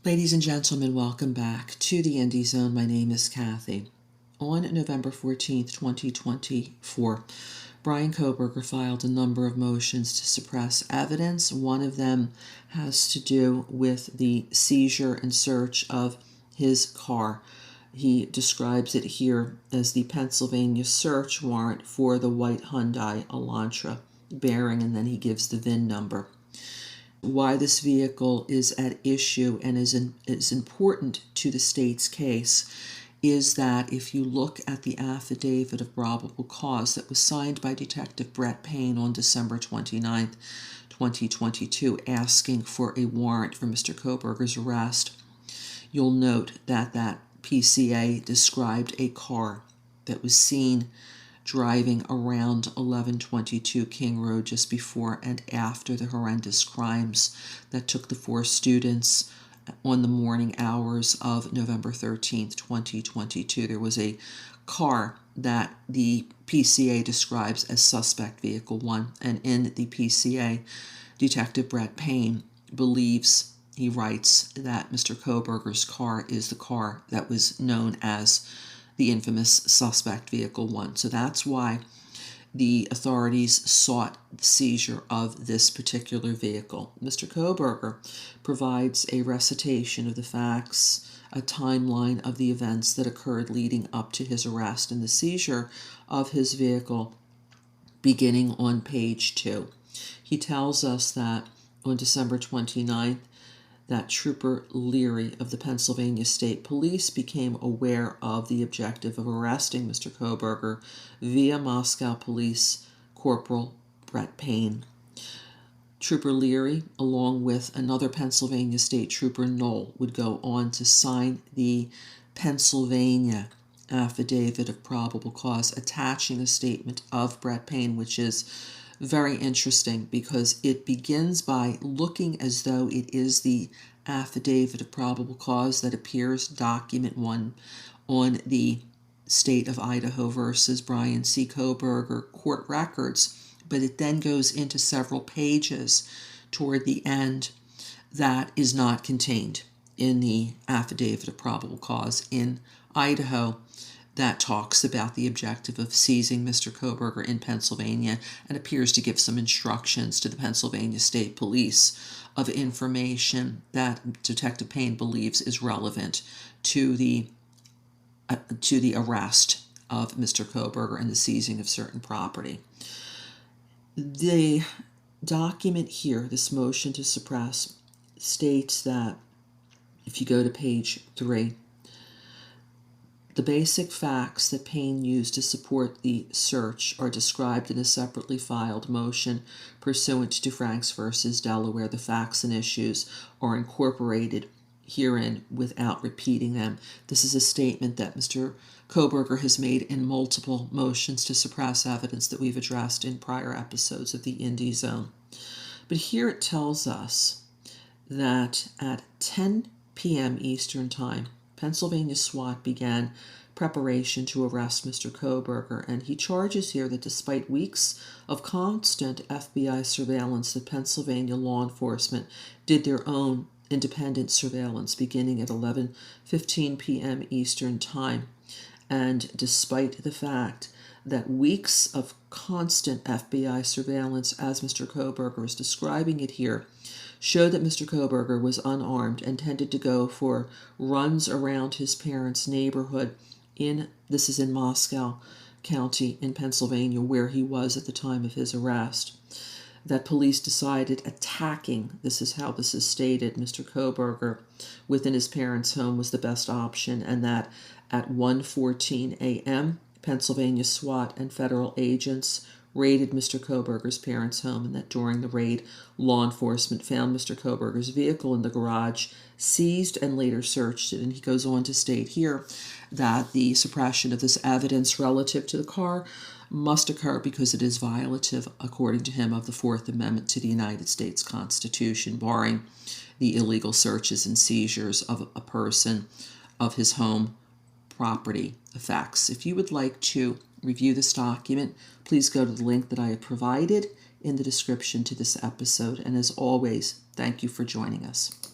Ladies and gentlemen, welcome back to the Indie Zone. My name is Kathy. On November 14th, 2024, Brian Kohberger filed a number of motions to suppress evidence. One of them has to do with the seizure and search of his car. He describes it here as the Pennsylvania search warrant for the white Hyundai Elantra bearing, and then he gives the VIN number. Why this vehicle is at issue and is important to the state's case is that if you look at the affidavit of probable cause that was signed by Detective Brett Payne on December 29th, 2022, asking for a warrant for Mr. Kohberger's arrest, you'll note that that PCA described a car that was seen driving around 1122 King Road just before and after the horrendous crimes that took the 4 students on the morning hours of November 13th, 2022. There was a car that the PCA describes as suspect vehicle 1, and in the PCA, Detective Brett Payne believes, he writes, that Mr. Kohberger's car is the car that was known as the infamous suspect vehicle 1. So that's why the authorities sought the seizure of this particular vehicle. Mr. Kohberger provides a recitation of the facts, a timeline of the events that occurred leading up to his arrest and the seizure of his vehicle, beginning on page 2. He tells us that on December 29th, that Trooper Leary of the Pennsylvania State Police became aware of the objective of arresting Mr. Kohberger via Moscow Police Corporal Brett Payne. Trooper Leary, along with another Pennsylvania State Trooper Knoll, would go on to sign the Pennsylvania affidavit of probable cause attaching a statement of Brett Payne, which is very interesting because it begins by looking as though it is the affidavit of probable cause that appears document 1 on the state of Idaho versus Brian C. Kohberger court records, but it then goes into several pages toward the end that is not contained in the affidavit of probable cause in Idaho that talks about the objective of seizing Mr. Kohberger in Pennsylvania and appears to give some instructions to the Pennsylvania State Police of information that Detective Payne believes is relevant to the arrest of Mr. Kohberger and the seizing of certain property. The document here, this motion to suppress, states that if you go to page 3, the basic facts that Payne used to support the search are described in a separately filed motion pursuant to Franks v. Delaware. The facts and issues are incorporated herein without repeating them. This is a statement that Mr. Kohberger has made in multiple motions to suppress evidence that we've addressed in prior episodes of the Indie Zone. But here it tells us that at 10 p.m. Eastern Time, Pennsylvania SWAT began preparation to arrest Mr. Kohberger, and he charges here that despite weeks of constant FBI surveillance, that Pennsylvania law enforcement did their own independent surveillance beginning at 11:15 p.m. Eastern Time. And despite the fact that weeks of constant FBI surveillance, as Mr. Kohberger is describing it here, showed that Mr. Kohberger was unarmed and tended to go for runs around his parents' neighborhood this is in Monroe County in Pennsylvania, where he was at the time of his arrest, that police decided attacking, this is how this is stated, Mr. Kohberger within his parents' home was the best option, and that at 1:14 a.m., Pennsylvania SWAT and federal agents raided Mr. Kohberger's parents' home, and that during the raid, law enforcement found Mr. Kohberger's vehicle in the garage, seized and later searched it. And he goes on to state here that the suppression of this evidence relative to the car must occur because it is violative, according to him, of the Fourth Amendment to the United States Constitution, barring the illegal searches and seizures of a person of his home property effects. If you would like to review this document, please go to the link that I have provided in the description to this episode. And as always, thank you for joining us.